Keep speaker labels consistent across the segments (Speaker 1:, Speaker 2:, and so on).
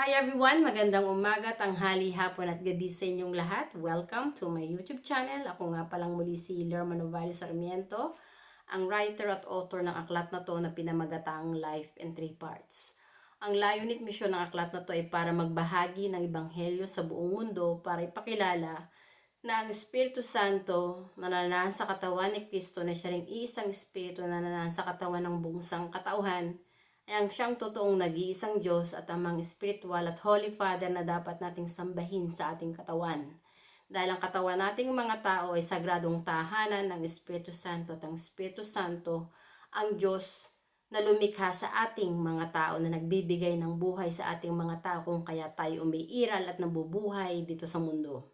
Speaker 1: Hi everyone! Magandang umaga, tanghali, hapon at gabi sa inyong lahat. Welcome to my YouTube channel. Ako nga palang muli si Lerma Novales Sarmiento, ang writer at author ng aklat na to na pinamagatang Life in 3 Parts. Ang layunin at misyon ng aklat na to ay para magbahagi ng ebanghelyo sa buong mundo para ipakilala na ang Espiritu Santo na nananahan sa katawan ni Kristo na siya ring isang Espiritu na nananahan sa katawan ng buong sangkatauhan ay ang siyang totoong nag-iisang Diyos at amang spiritual at Holy Father na dapat nating sambahin sa ating katawan. Dahil ang katawan nating mga tao ay sagradong tahanan ng Espiritu Santo at ang Espiritu Santo ang Diyos na lumikha sa ating mga tao na nagbibigay ng buhay sa ating mga tao kung kaya tayo umiiral at nabubuhay dito sa mundo.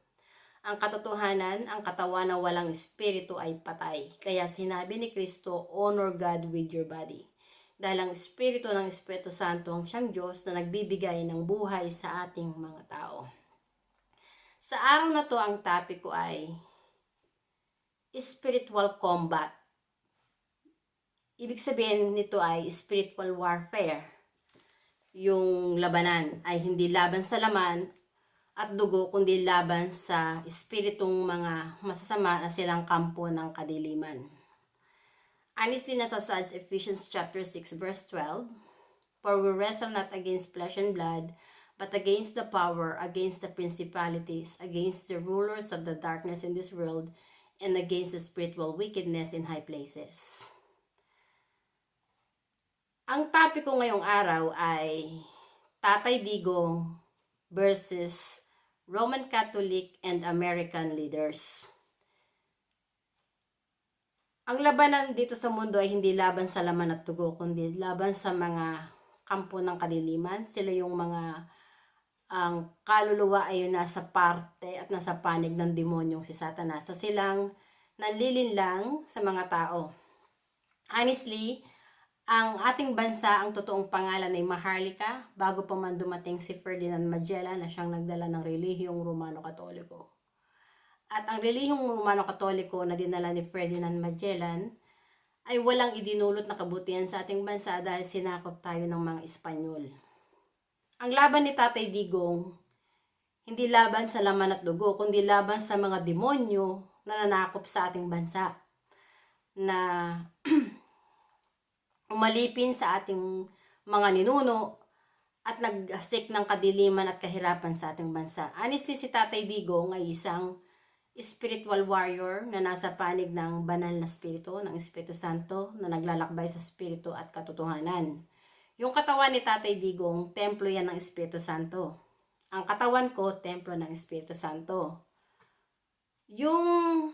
Speaker 1: Ang katotohanan, ang katawan na walang espiritu ay patay. Kaya sinabi ni Kristo, honor God with your body. Dahil ang Espiritu ng Espiritu Santo ang siyang Diyos na nagbibigay ng buhay sa ating mga tao. Sa araw na to, ang topic ko ay spiritual combat. Ibig sabihin nito ay spiritual warfare. Yung labanan ay hindi laban sa laman at dugo, kundi laban sa espiritong mga masasama na silang kampo ng kadiliman. Honestly, nasa sa Ephesians chapter 6 verse 12, for we wrestle not against flesh and blood, but against the power, against the principalities, against the rulers of the darkness in this world, and against the spiritual wickedness in high places. Ang topic ko ngayong araw ay Tatay Digong versus Roman Catholic and American leaders. Ang labanan dito sa mundo ay hindi laban sa laman at dugo, kundi laban sa mga kampo ng kadiliman. Sila yung mga ang kaluluwa ay nasa parte at nasa panig ng demonyong si Satanas. Sa silang nanlilinlang sa mga tao. Honestly, ang ating bansa, ang totoong pangalan ay Maharlika, bago pa man dumating si Ferdinand Magellan na siyang nagdala ng relihiyong Romano-Katoliko. At ang relihiyong Romano-Katoliko na dinala ni Ferdinand Magellan ay walang idinulot na kabutihan sa ating bansa dahil sinakop tayo ng mga Espanyol. Ang laban ni Tatay Digong, hindi laban sa laman at dugo, kundi laban sa mga demonyo na nanakop sa ating bansa. Na umalipin sa ating mga ninuno at naghasik ng kadiliman at kahirapan sa ating bansa. Honestly, si Tatay Digong ay isang spiritual warrior na nasa panig ng banal na spirito, ng Espiritu Santo, na naglalakbay sa spirito at katotohanan. Yung katawan ni Tatay Digong, templo yan ng Espiritu Santo. Ang katawan ko, templo ng Espiritu Santo. Yung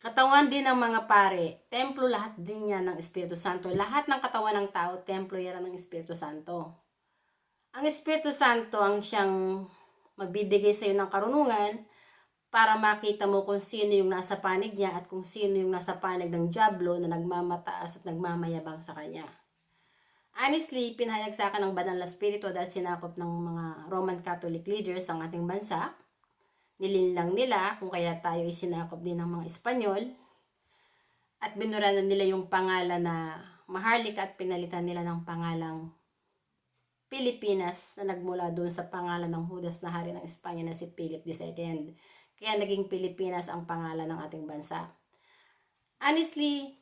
Speaker 1: katawan din ng mga pare, templo lahat din yan ng Espiritu Santo. Lahat ng katawan ng tao, templo yan ng Espiritu Santo. Ang Espiritu Santo ang siyang magbibigay sa iyo ng karunungan para makita mo kung sino yung nasa panig niya at kung sino yung nasa panig ng dyablo na nagmamataas at nagmamayabang sa kanya. Honestly, pinahayag sa akin ng banal na spirito dahil sinakop ng mga Roman Catholic leaders ang ating bansa. Nilinlang nila kung kaya tayo ay sinakop din ng mga Espanyol at binura na nila yung pangalan na Maharlika at pinalitan nila ng pangalang Pilipinas na nagmula doon sa pangalan ng Judas na hari ng Espanya na si Philip II. Kaya naging Pilipinas ang pangalan ng ating bansa. Honestly,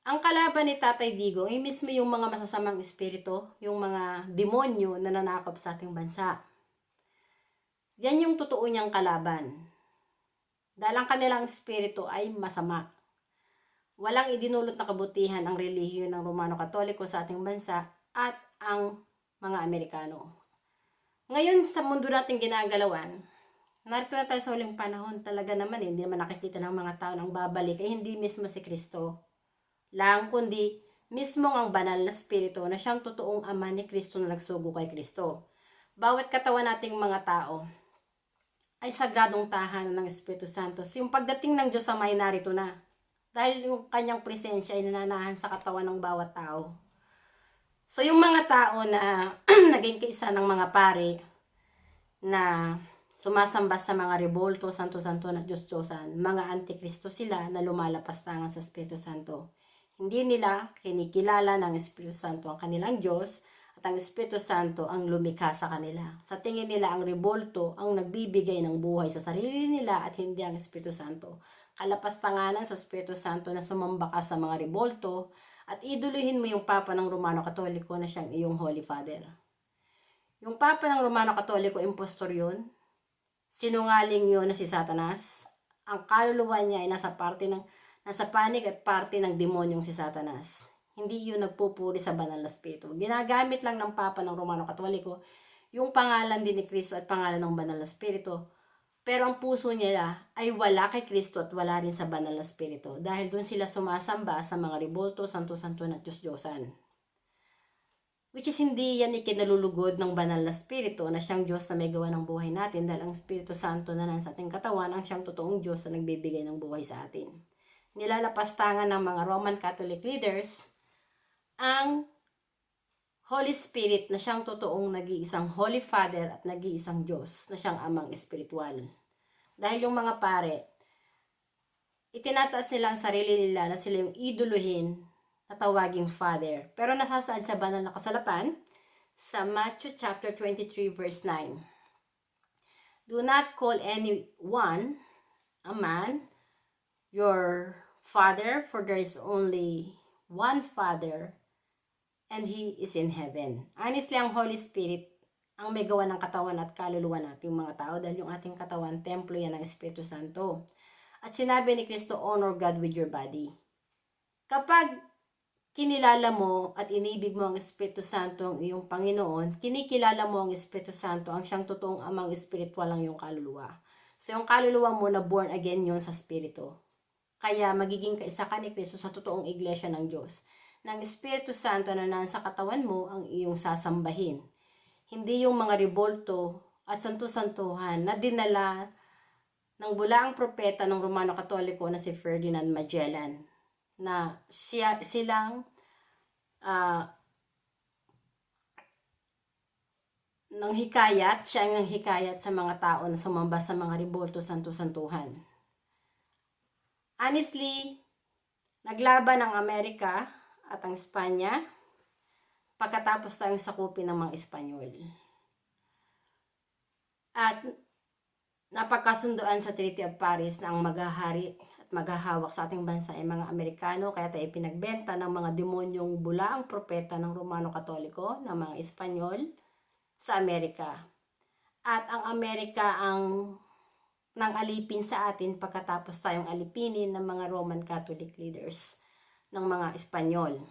Speaker 1: ang kalaban ni Tatay Digong ay mismo yung mga masasamang espiritu, yung mga demonyo na nanakop sa ating bansa. Yan yung totoo niyang kalaban. Dahil ang kanilang espiritu ay masama. Walang idinulot na kabutihan ang relihiyon ng Romano-Katoliko sa ating bansa at ang mga Amerikano. Ngayon sa mundo nating ginagalawan, narito na tayo sa huling panahon, talaga naman hindi naman nakikita ng mga tao nang babalik ay hindi mismo si Kristo lang, kundi mismo ang banal na spirito na siyang totoong ama ni Kristo na nagsugo kay Kristo. Bawat katawan nating mga tao ay sagradong tahanan ng Espiritu Santo. So, yung pagdating ng Diyos sa may narito na. Dahil yung kanyang presensya ay nananahan sa katawan ng bawat tao. So, yung mga tao na naging kaisa ng mga pare na sumasamba sa mga rebolto, santo-santo na Diyos-Diyosan, mga antikristo sila na lumalapas tangan sa Espiritu Santo. Hindi nila kinikilala ng Espiritu Santo ang kanilang Diyos at ang Espiritu Santo ang lumikha sa kanila. Sa tingin nila, ang rebolto ang nagbibigay ng buhay sa sarili nila at hindi ang Espiritu Santo. Kalapastanganan sa Espiritu Santo na sumamba ka sa mga rebolto at iduluhin mo yung Papa ng Romano Katoliko na siyang iyong Holy Father. Yung Papa ng Romano Katoliko, impostor yun. Sinungaling yun na si Satanas. Ang kaluluwa niya ay nasa panig at parte ng demonyong si Satanas. Hindi yun nagpupuri sa banal na spirito. Ginagamit lang ng Papa ng Romano Katoliko yung pangalan din ni Kristo at pangalan ng banal na spirito. Pero ang puso nila ay wala kay Kristo at wala rin sa banal na spirito. Dahil doon sila sumasamba sa mga rebolto, santo-santo at Diyos-Diyosan. Which is hindi yan ikinalulugod ng banal na spirito na siyang Diyos na may gawa ng buhay natin. Dahil ang Espiritu Santo na nasa ating katawan ang siyang totoong Diyos na nagbibigay ng buhay sa atin. Nilalapastangan ng mga Roman Catholic leaders ang Holy Spirit na siyang totoong nag-iisang Holy Father at nag-iisang Diyos na siyang amang espiritual. Dahil yung mga pare, itinataas nila ang sarili nila na sila yung idoluhin na tawaging Father. Pero nasasaad sa banal na kasulatan sa Matthew chapter 23 verse 9. Do not call anyone, a man, your father, for there is only one Father, and He is in heaven. Honestly, ang Holy Spirit ang may gawa ng katawan at kaluluwa nating mga tao dahil yung ating katawan, templo yan ng Espiritu Santo. At sinabi ni Kristo, honor God with your body. Kapag kinilala mo at inibig mo ang Espiritu Santo ang iyong Panginoon, kinikilala mo ang Espiritu Santo, ang siyang totoong amang espiritual ang iyong kaluluwa. So yung kaluluwa mo na born again yun sa Espiritu. Kaya magiging kaisa ka ni Kristo sa totoong iglesia ng Diyos. Ng Espiritu Santo na nasa katawan mo ang iyong sasambahin. Hindi yung mga rebolto at santo-santuhan na dinala ng bulaang propeta ng Romano Katoliko na si Ferdinand Magellan. Na silang nang hikayat, siya ang hikayat sa mga tao na sumamba sa mga rebolto santo-santuhan. Honestly, naglaban ang Amerika at ang Espanya pagkatapos tayong sakupin ng mga Espanyol. At napagkasunduan sa Treaty of Paris na ang maghahari at maghahawak sa ating bansa ay mga Amerikano, kaya tayo pinagbenta ng mga demonyong bulaang propeta ng Romano Katoliko, ng mga Espanyol sa Amerika. At ang Amerika ang nang alipin sa atin pagkatapos tayong alipinin ng mga Roman Catholic leaders ng mga Espanyol.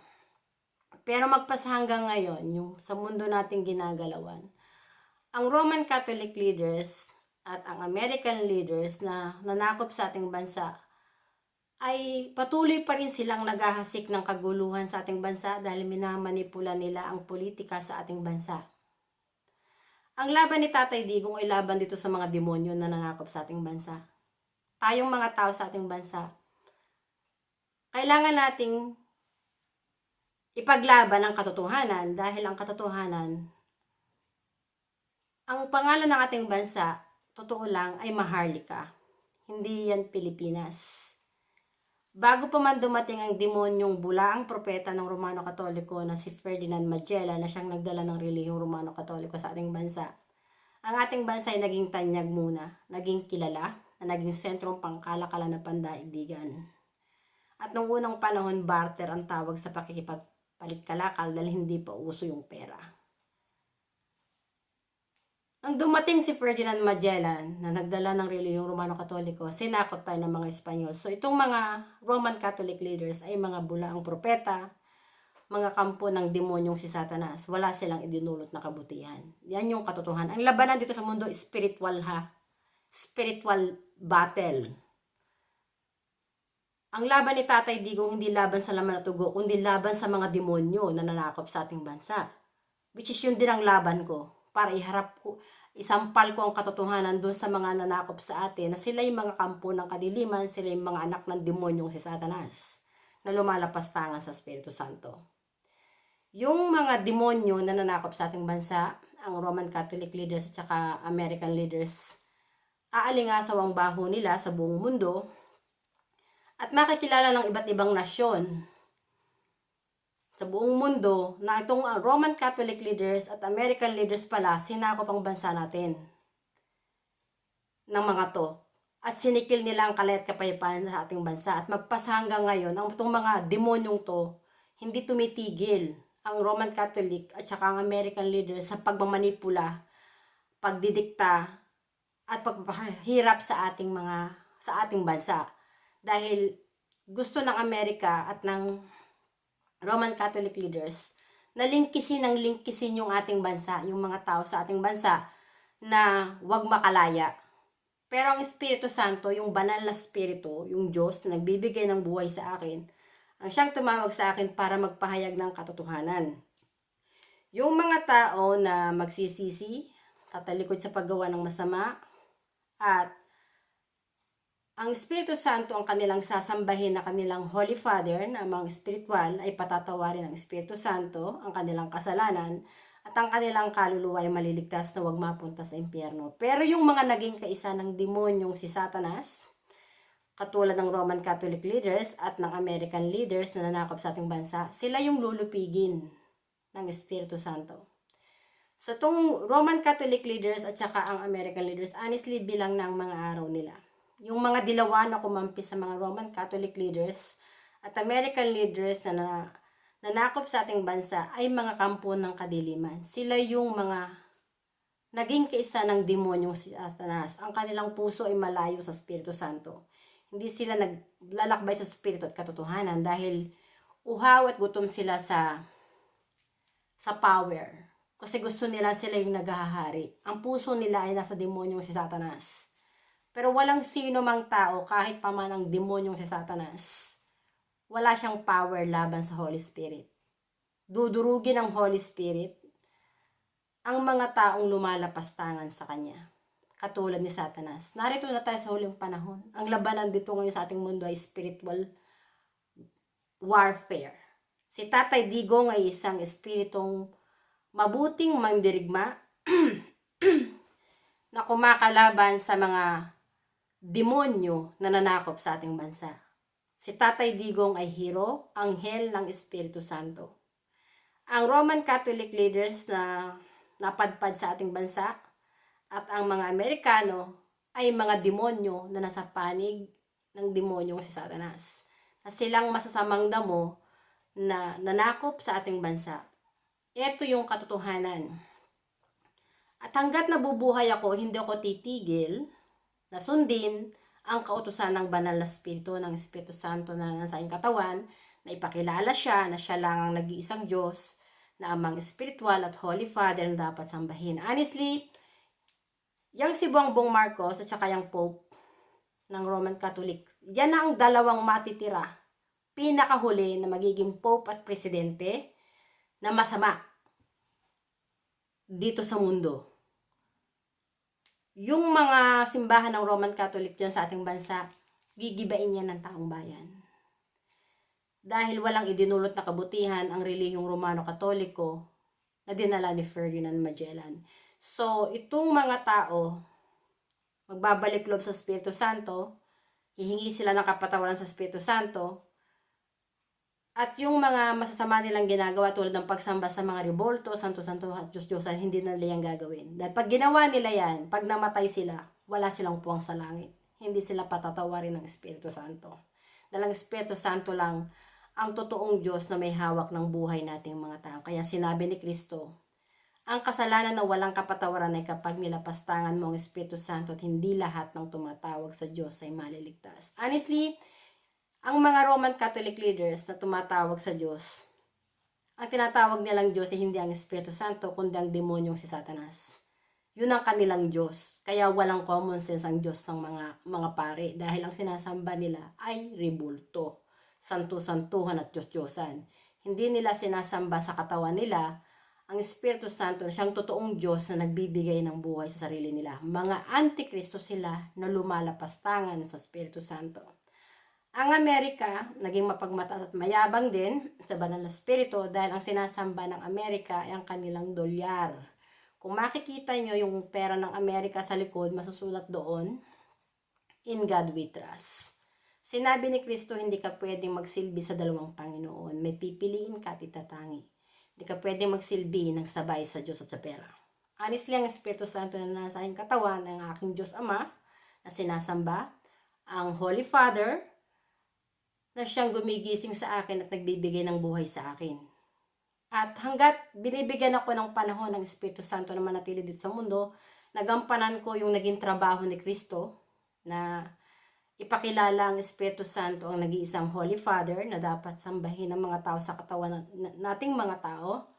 Speaker 1: Pero magpasa hanggang ngayon, yung sa mundo nating ginagalawan, ang Roman Catholic leaders at ang American leaders na nanakop sa ating bansa ay patuloy pa rin silang naghahasik ng kaguluhan sa ating bansa dahil minamanipula nila ang politika sa ating bansa. Ang laban ni Tatay Digong ay laban dito sa mga demonyo na nanakop sa ating bansa. Tayong mga tao sa ating bansa, kailangan nating ipaglaban ang katotohanan dahil ang katotohanan, ang pangalan ng ating bansa, totoo lang, ay Maharlika. Hindi yan Pilipinas. Bago pa man dumating ang demonyong bulaang propeta ng Romano Katoliko na si Ferdinand Magellan na siyang nagdala ng relihiyong Romano Katoliko sa ating bansa, ang ating bansa ay naging tanyag muna, naging kilala, na naging sentrong pangkalakalan ng pandaigdigan. At nung unang panahon, barter ang tawag sa pakikipagpalit kalakal dahil hindi pa uso yung pera. Nang dumating si Ferdinand Magellan na nagdala ng relihiyong Romano Katoliko, sinakop tayo ng mga Espanyol. So itong mga Roman Catholic leaders ay mga bulaang propeta, mga kampo ng demonyong si Satanas. Wala silang idinulot na kabutihan. Yan yung katotohanan. Ang labanan dito sa mundo, spiritual ha. Spiritual battle. Ang laban ni Tatay Digong hindi laban sa laman at tugo, kundi laban sa mga demonyo na nanakop sa ating bansa. Which is yun din ang laban ko. Para isampal ko ang katotohanan doon sa mga nanakop sa atin na sila yung mga kampo ng kadiliman, sila yung mga anak ng demonyong si Satanas na lumalapastangan sa Espiritu Santo. Yung mga demonyo na nanakop sa ating bansa, ang Roman Catholic leaders at saka American leaders, aalingasaw ang baho nila sa buong mundo at makikilala ng iba't ibang nasyon sa buong mundo na itong Roman Catholic leaders at American leaders pala sinakop ang bansa natin ng mga to. At sinikil nila ang kalayat kapayapaan sa ating bansa. At magpasa hanggang ngayon, ang itong mga demonyong to, hindi tumitigil ang Roman Catholic at saka ang American leaders sa pagmamanipula, pagdidikta, at pagpapahirap sa ating bansa. Dahil gusto ng Amerika at ng Roman Catholic leaders na lingkisin yung ating bansa, yung mga tao sa ating bansa na wag makalaya. Pero ang Espiritu Santo, yung banal na Espiritu, yung Diyos na nagbibigay ng buhay sa akin, ang siyang tumawag sa akin para magpahayag ng katotohanan. Yung mga tao na magsisisi, tatalikod sa paggawa ng masama, at ang Espiritu Santo ang kanilang sasambahin na kanilang Holy Father na mga spiritual ay patatawarin ng Espiritu Santo ang kanilang kasalanan at ang kanilang kaluluwa ay maliligtas na huwag mapunta sa impyerno. Pero yung mga naging kaisa ng demonyong si Satanas, katulad ng Roman Catholic leaders at ng American leaders na nanakop sa ating bansa, sila yung lulupigin ng Espiritu Santo. So itong Roman Catholic leaders at saka ang American leaders, honestly bilang ng mga araw nila. Yung mga dilawan na kumampi sa mga Roman Catholic leaders at American leaders na nanakop sa ating bansa ay mga kampo ng kadiliman. Sila yung mga naging kaisa ng demonyong si Satanas. Ang kanilang puso ay malayo sa Espiritu Santo. Hindi sila naglalakbay sa Espiritu at katotohanan dahil uhaw at gutom sila sa power. Kasi gusto nila sila yung naghahari. Ang puso nila ay nasa demonyong si Satanas. Pero walang sino mang tao kahit pa man ang demonyong si Satanas, wala siyang power laban sa Holy Spirit. Dudurugin ng Holy Spirit ang mga taong lumalapastangan sa Kanya. Katulad ni Satanas. Narito na tayo sa huling panahon. Ang labanan dito ngayon sa ating mundo ay spiritual warfare. Si Tatay Digong ay isang espiritong mabuting mandirigma na kumakalaban sa mga demonyo na nanakop sa ating bansa. Si Tatay Digong ay hero, anghel ng Espiritu Santo. Ang Roman Catholic leaders na napadpad sa ating bansa at ang mga Amerikano ay mga demonyo na nasa panig ng demonyong si Satanas. Na silang masasamang damo na nanakop sa ating bansa. Ito yung katotohanan. At hanggat nabubuhay ako, hindi ako titigil na sundin ang kautusan ng banal na Espiritu ng Espiritu Santo na nasa aking katawan, na ipakilala siya na siya lang ang nag-iisang Diyos, na amang spiritual at Holy Father na dapat sambahin. Honestly, yung si Bongbong Marcos at saka yung Pope ng Roman Catholic, yan ang dalawang matitira, pinakahuli na magiging Pope at Presidente na masama dito sa mundo. Yung mga simbahan ng Roman Catholic dyan sa ating bansa, gigibain yan ng taong bayan. Dahil walang idinulot na kabutihan ang relihiyong Romano-Katoliko na dinala ni Ferdinand Magellan. So, itong mga tao, magbabalik loob sa Espiritu Santo, hihingi sila ng kapatawaran sa Espiritu Santo, at yung mga masasama nilang ginagawa tulad ng pagsamba sa mga rebolto, santo-santo at Diyos-Diyosan, hindi na nila yan gagawin. Dahil pag ginawa nila yan, pag namatay sila, wala silang puwang sa langit. Hindi sila patatawarin ng Espiritu Santo. Dahil ang Espiritu Santo lang ang totoong Diyos na may hawak ng buhay nating mga tao. Kaya sinabi ni Kristo, ang kasalanan na walang kapatawaran ay kapag nilapastangan mo ang Espiritu Santo at hindi lahat ng tumatawag sa Diyos ay maliligtas. Honestly, ang mga Roman Catholic leaders na tumatawag sa Diyos, ang tinatawag nilang Diyos ay hindi ang Espiritu Santo, kundi ang demonyong si Satanas. Yun ang kanilang Diyos. Kaya walang common sense ang Diyos ng mga pare dahil ang sinasamba nila ay rebulto, santo-santuhan at Diyos-Diyosan. Hindi nila sinasamba sa katawan nila ang Espiritu Santo na siyang totoong Diyos na nagbibigay ng buhay sa sarili nila. Mga antikristo sila na lumalapastangan sa Espiritu Santo. Ang Amerika, naging mapagmataas at mayabang din sa banal na spirito dahil ang sinasamba ng Amerika ay ang kanilang dolyar. Kung makikita nyo yung pera ng Amerika sa likod, masusulat doon, In God We Trust. Sinabi ni Kristo, hindi ka pwedeng magsilbi sa dalawang Panginoon. May pipiliin ka at itatangi. Hindi ka pwedeng magsilbi ng sabay sa Diyos at sa pera. Honestly, ang Espiritu Santo na nasa aking katawan, ang aking Diyos Ama na sinasamba, ang Holy Father na siyang gumigising sa akin at nagbibigay ng buhay sa akin. At hanggat binibigyan ako ng panahon ng Espiritu Santo na manatili dito sa mundo, nagampanan ko yung naging trabaho ni Kristo na ipakilala ang Espiritu Santo, ang nag-iisang Holy Father na dapat sambahin ng mga tao sa katawan nating mga tao.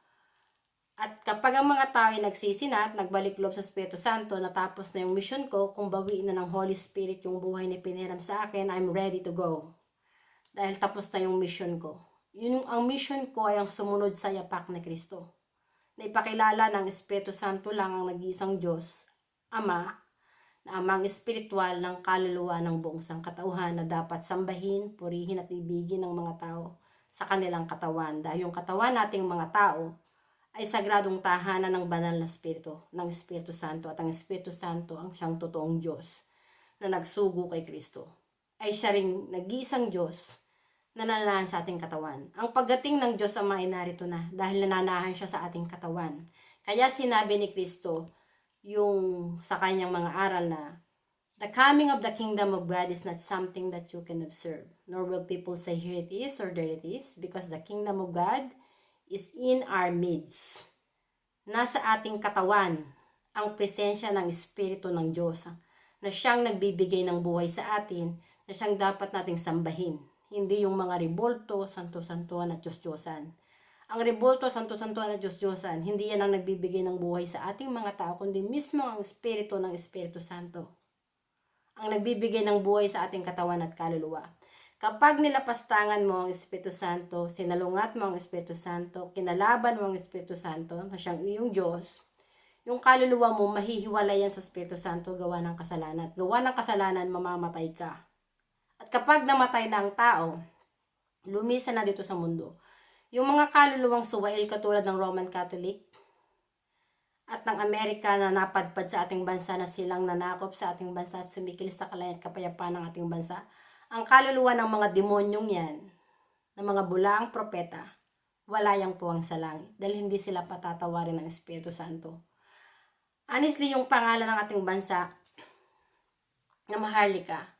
Speaker 1: At kapag ang mga tao ay nagsisinat, nagbalik loob sa Espiritu Santo, natapos na yung mission ko, kung bawiin na ng Holy Spirit yung buhay na piniram sa akin, I'm ready to go. Dahil tapos na yung mission ko. Ang mission ko ay ang sumunod sa yapak ni Kristo. Na ipakilala ng Espiritu Santo lang ang nag-iisang Diyos, Ama, na amang espiritual ng kaluluwa ng buong sangkatauhan na dapat sambahin, purihin at ibigin ng mga tao sa kanilang katawan. Dahil yung katawan nating mga tao ay sagradong tahanan ng banal na Espiritu, ng Espiritu Santo. At ang Espiritu Santo ang siyang totoong Diyos na nagsugo kay Kristo. Ay siya ring nag-iisang Diyos na nananahan sa ating katawan. Ang pagdating ng Diyos Ama ay narito na dahil nananahan siya sa ating katawan. Kaya sinabi ni Kristo yung sa kanyang mga aral na the coming of the kingdom of God is not something that you can observe, nor will people say here it is or there it is, because the kingdom of God is in our midst. Nasa ating katawan ang presensya ng Espiritu ng Diyos na siyang nagbibigay ng buhay sa atin, na siyang dapat nating sambahin. Hindi yung mga ribolto, santo-santuan at Diyos-Diyosan. Ang ribolto, santo-santuan at Diyos-Diyosan, hindi yan ang nagbibigay ng buhay sa ating mga tao, kundi mismo ang Espiritu ng Espiritu Santo. Ang nagbibigay ng buhay sa ating katawan at kaluluwa. Kapag nilapastangan mo ang Espiritu Santo, sinalungat mo ang Espiritu Santo, kinalaban mo ang Espiritu Santo, na siyang iyong Diyos, yung kaluluwa mo mahihiwalay yan sa Espiritu Santo gawa ng kasalanan. At gawa ng kasalanan, mamamatay ka. At kapag namatay na ang tao, lumisan na dito sa mundo. Yung mga kaluluwang suwail katulad ng Roman Catholic at ng Amerika na napadpad sa ating bansa na silang nanakop sa ating bansa at sumikilis sa kalayan at kapayapaan ng ating bansa, ang kaluluwa ng mga demonyong yan, ng mga bulaang propeta, wala yang puwang sa langit dahil hindi sila patatawarin ng Espiritu Santo. Honestly, yung pangalan ng ating bansa na Maharlika,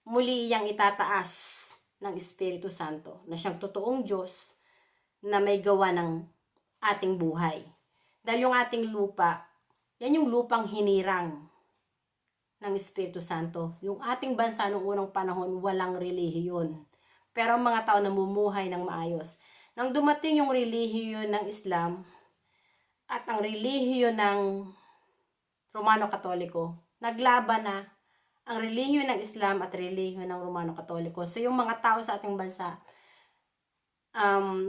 Speaker 1: muli iyang itataas ng Espiritu Santo na siyang totoong Diyos na may gawa ng ating buhay. Dahil yung ating lupa, yan yung lupang hinirang ng Espiritu Santo. Yung ating bansa noong unang panahon, walang relihiyon. Pero ang mga tao namumuhay ng maayos. Nang dumating yung relihiyon ng Islam at ang relihiyon ng Romano Katoliko, naglaban na ang relihiyon ng Islam at relihiyon ng Romano Katoliko. So yung mga tao sa ating bansa,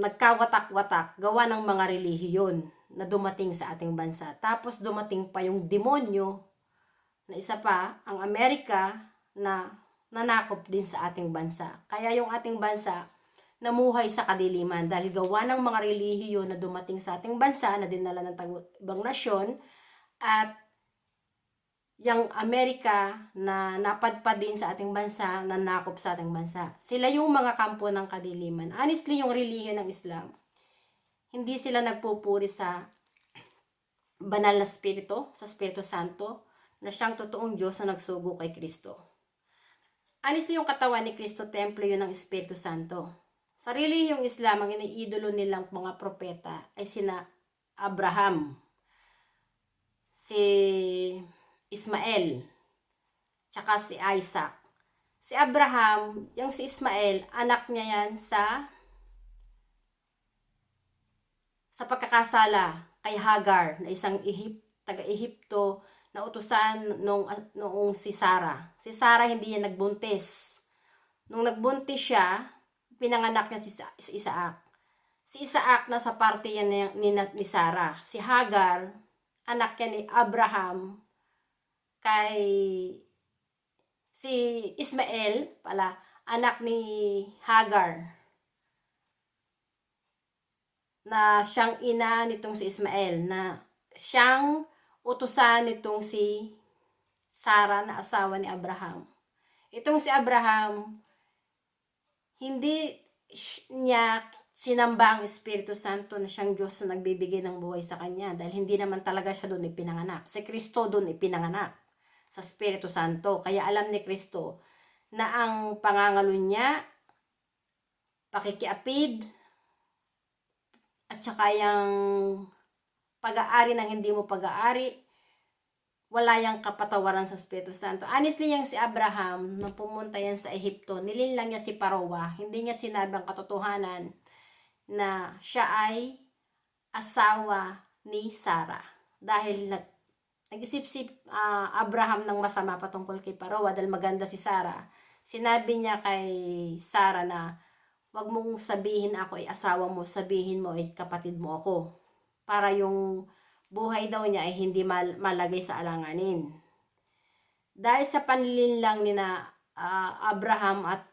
Speaker 1: nagkawatak-watak gawa ng mga relihiyon na dumating sa ating bansa. Tapos dumating pa yung demonyo na isa pa, ang Amerika na nanakop din sa ating bansa. Kaya yung ating bansa namuhay sa kadiliman dahil gawa ng mga relihiyon na dumating sa ating bansa na dinala ng ibang nasyon at yung Amerika na napadpad din sa ating bansa, nanakop sa ating bansa. Sila yung mga kampo ng kadiliman. Honestly, yung relihiyon ng Islam, hindi sila nagpupuri sa banal na Espiritu, sa Espiritu Santo, na siyang totoong Diyos na nagsugo kay Kristo. Honestly, yung katawan ni Kristo, templo yun ng Espiritu Santo. Sa relihiyong Islam, ang iniidolo nilang mga propeta ay sina Abraham, si Ismael, tsaka si Isaac. Si Abraham, yung si Ismael, anak niya yan sa pagkakasala kay Hagar na isang taga-Ehipto na utusan noong si Sarah. Si Sarah hindi yan nagbuntis. Nung nagbuntis siya, pinanganak niya si Isaac. Si Isaac nasa parte yan ni Sarah. Si Hagar, anak yan ni Abraham, kay si Ismael pala, anak ni Hagar, na siyang ina nitong si Ismael, na siyang utusan nitong si Sarah na asawa ni Abraham. Itong si Abraham, niya sinamba ang Espiritu Santo na siyang Diyos na nagbibigay ng buhay sa kanya dahil hindi naman talaga siya doon ipinanganak. Si Kristo doon ipinanganak sa Espiritu Santo. Kaya alam ni Kristo na ang pangangalo niya, pakikiapid, at saka yung pag-aari ng hindi mo pag-aari, wala yang kapatawaran sa Espiritu Santo. Honestly, yung si Abraham, nung pumunta yan sa Ehipto, nilinlang niya si Parowa. Hindi niya sinabi ang katotohanan na siya ay asawa ni Sarah. Dahil nag-isip-isip Abraham ng masama patungkol kay Parowa dahil maganda si Sarah. Sinabi niya kay Sarah na, wag mong sabihin ako ay asawa mo, sabihin mo ay kapatid mo ako. Para yung buhay daw niya ay hindi malagay sa alanganin. Dahil sa panlilinlang ni Abraham at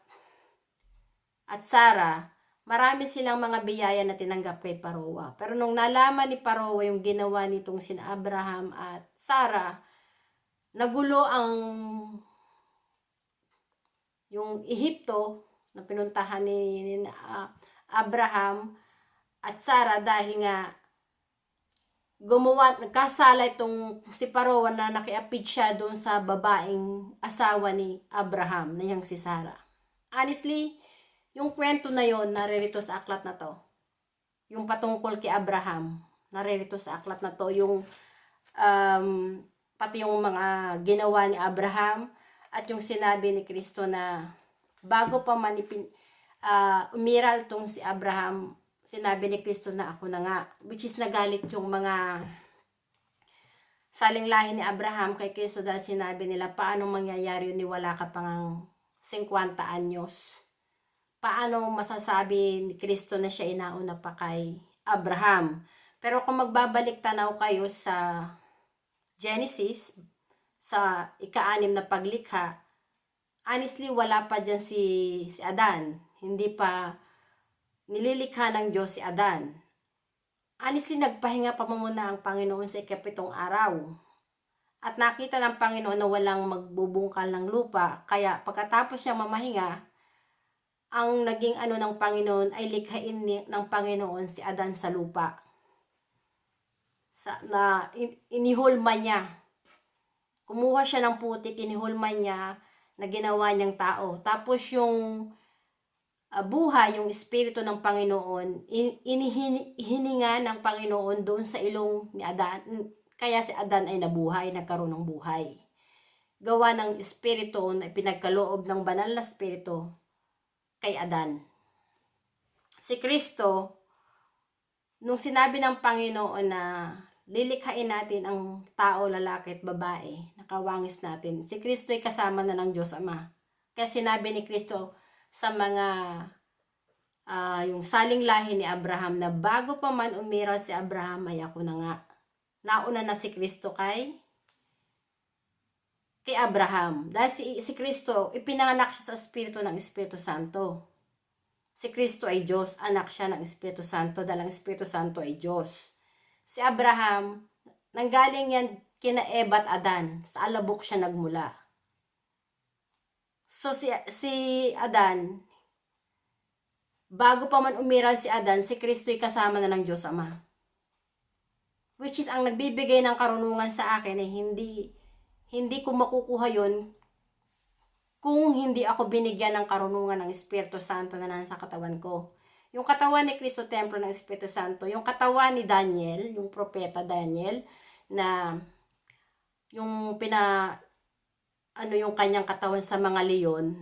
Speaker 1: Sarah, marami silang mga biyaya na tinanggap kay Parowa. Pero nung nalaman ni Parowa yung ginawa nitong sina Abraham at Sarah, nagulo yung Ehipto na pinuntahan ni Abraham at Sarah dahil nga nagkasala itong si Parowa na nakiapid siya doon sa babaeng asawa ni Abraham na yung si Sarah. Honestly, yung kwento na yon naririto sa aklat na to. Yung patungkol kay Abraham, naririto sa aklat na to. Yung pati yung mga ginawa ni Abraham at yung sinabi ni Kristo na bago pa man umiral tong si Abraham, sinabi ni Kristo na ako na nga, which is nagalit yung mga saling lahi ni Abraham kay Kristo dahil sinabi nila, paano mangyayari yun ni wala ka pang 50 anyos? Paano masasabi ni Kristo na siya inauna pa kay Abraham? Pero kung magbabalik tanaw kayo sa Genesis, sa ika-6 na paglikha, honestly wala pa dyan si Adan. Hindi pa nililikha ng Diyos si Adan. Honestly, nagpahinga pa muna ang Panginoon sa ika-7 araw. At nakita ng Panginoon na walang magbubungkal ng lupa. Kaya pagkatapos niya mamahinga, ang naging ng Panginoon ay likhain ng Panginoon si Adan sa lupa. Inihulma niya. Kumuha siya ng putik, inihulma niya na ginawa niyang tao. Tapos yung buhay, yung Espiritu ng Panginoon, hininga ng Panginoon doon sa ilong ni Adan. Kaya si Adan ay nabuhay, nagkaroon ng buhay. Gawa ng Espiritu na pinagkaloob ng banal na Espiritu kay Adan. Si Kristo, nung sinabi ng Panginoon na lilikhain natin ang tao, lalaki at babae, nakawangis natin, si Kristo ay kasama na ng Diyos Ama. Kaya sinabi ni Kristo sa mga yung saling lahi ni Abraham na bago pa man umiral si Abraham ay ako na nga. Nauna na si Kristo kay Abraham. Dahil si Kristo, ipinanganak siya sa Espiritu ng Espiritu Santo. Si Kristo ay Diyos, anak siya ng Espiritu Santo dahil ang Espiritu Santo ay Diyos. Si Abraham, nanggaling yan kina Eva at Adan, sa alabok siya nagmula. So si Adan, bago pa man umiral si Adan, si Kristo'y kasama na ng Diyos Ama. Which is ang nagbibigay ng karunungan sa akin ay hindi ko makukuha yon kung hindi ako binigyan ng karunungan ng Espiritu Santo na nasa katawan ko. Yung katawan ni Kristo, templo ng Espiritu Santo. Yung katawan ni Daniel, yung propeta Daniel, na yung yung kanyang katawan sa mga leon,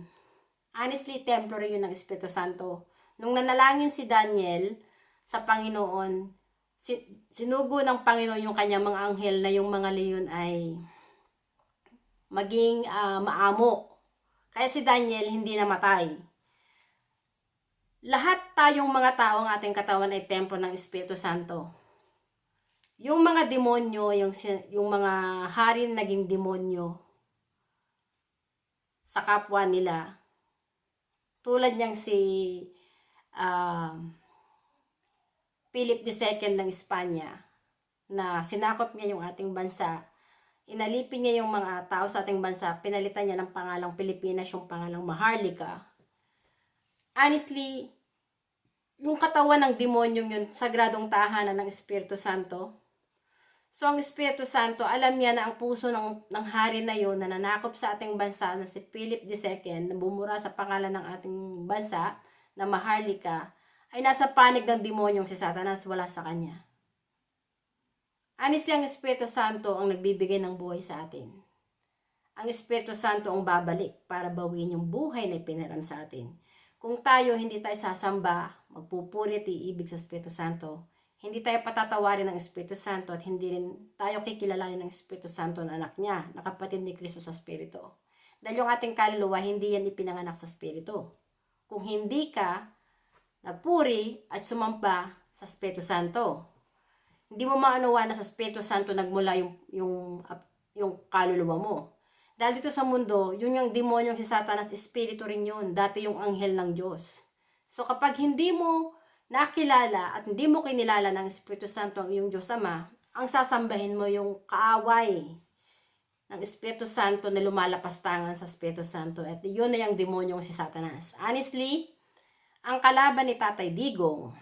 Speaker 1: honestly, templo rin yun ng Espiritu Santo. Nung nanalangin si Daniel sa Panginoon, sinugo ng Panginoon yung kanyang mga anghel na yung mga leon ay maging maamo. Kaya si Daniel hindi namatay. Lahat tayong mga tao, ang ating katawan ay templo ng Espiritu Santo. Yung mga demonyo, yung mga hari na naging demonyo sa kapwa nila, tulad niyang si Philip II ng Espanya, na sinakop niya yung ating bansa, inalipin niya yung mga tao sa ating bansa, pinalitan niya ng pangalang Pilipinas yung pangalang Maharlika. honestly, yung katawan ng demonyong yun, sagradong tahanan ng Espiritu Santo. So, ang Espiritu Santo, alam niya na ang puso ng hari na yun, na nanakop sa ating bansa, na si Philip II, na bumura sa pangalan ng ating bansa, na Maharlika, ay nasa panig ng demonyong si Satanas, wala sa kanya. Honestly, ang Espiritu Santo ang nagbibigay ng buhay sa atin. Ang Espiritu Santo ang babalik para bawiin yung buhay na ipinaram sa atin. Kung tayo hindi tayo sasamba, magpupuri at iibig sa Espiritu Santo, hindi tayo patatawarin ng Espiritu Santo at hindi rin tayo kikilalanin ng Espiritu Santo na anak niya, na kapatid ni Kristo sa Espiritu. Dahil yung ating kaluluwa, hindi yan ipinanganak sa Espiritu. Kung hindi ka nagpuri at sumamba sa Espiritu Santo, hindi mo maanuwa na sa Espiritu Santo nagmula yung kaluluwa mo. Dahil dito sa mundo, yun yung demonyong si Satanas, espiritu rin yun. Dati yung anghel ng Diyos. So kapag hindi mo nakilala at hindi mo kinilala ng Espiritu Santo ang iyong Diyos Ama, ang sasambahin mo yung kaaway ng Espiritu Santo na lumalapastangan sa Espiritu Santo. At yun na yung demonyong si Satanas. Honestly, ang kalaban ni Tatay Digong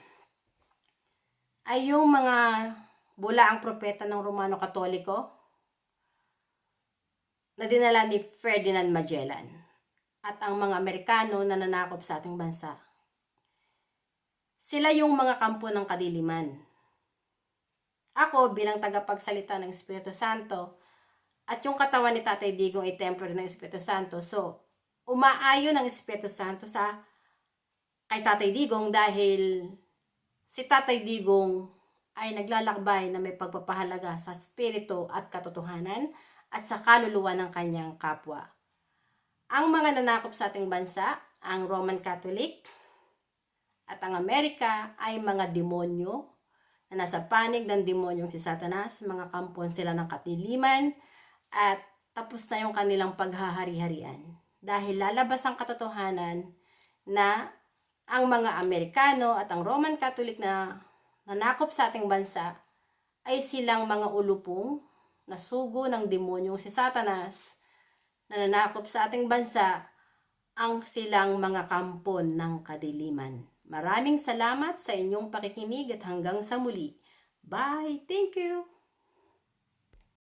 Speaker 1: ay yung mga bulaang propeta ng Romano Katoliko na dinala ni Ferdinand Magellan at ang mga Amerikano na nanakop sa ating bansa. Sila yung mga kampo ng kadiliman. Ako bilang tagapagsalita ng Espiritu Santo at yung katawan ni Tatay Digong ay templo ng Espiritu Santo. So, umaayon ang Espiritu Santo kay Tatay Digong dahil si Tatay Digong ay naglalakbay na may pagpapahalaga sa spirito at katotohanan at sa kaluluwa ng kanyang kapwa. Ang mga nanakop sa ating bansa, ang Roman Catholic at ang Amerika ay mga demonyo na nasa panig ng demonyong si Satanas, mga kampon sila ng katiliman at tapos na yung kanilang paghahari-harian. Dahil lalabas ang katotohanan na ang mga Amerikano at ang Roman Catholic na nanakop sa ating bansa ay silang mga ulupong na sugo ng demonyong si Satanas na nanakop sa ating bansa, ang silang mga kampon ng kadiliman. Maraming salamat sa inyong pakikinig at hanggang sa muli. Bye! Thank you!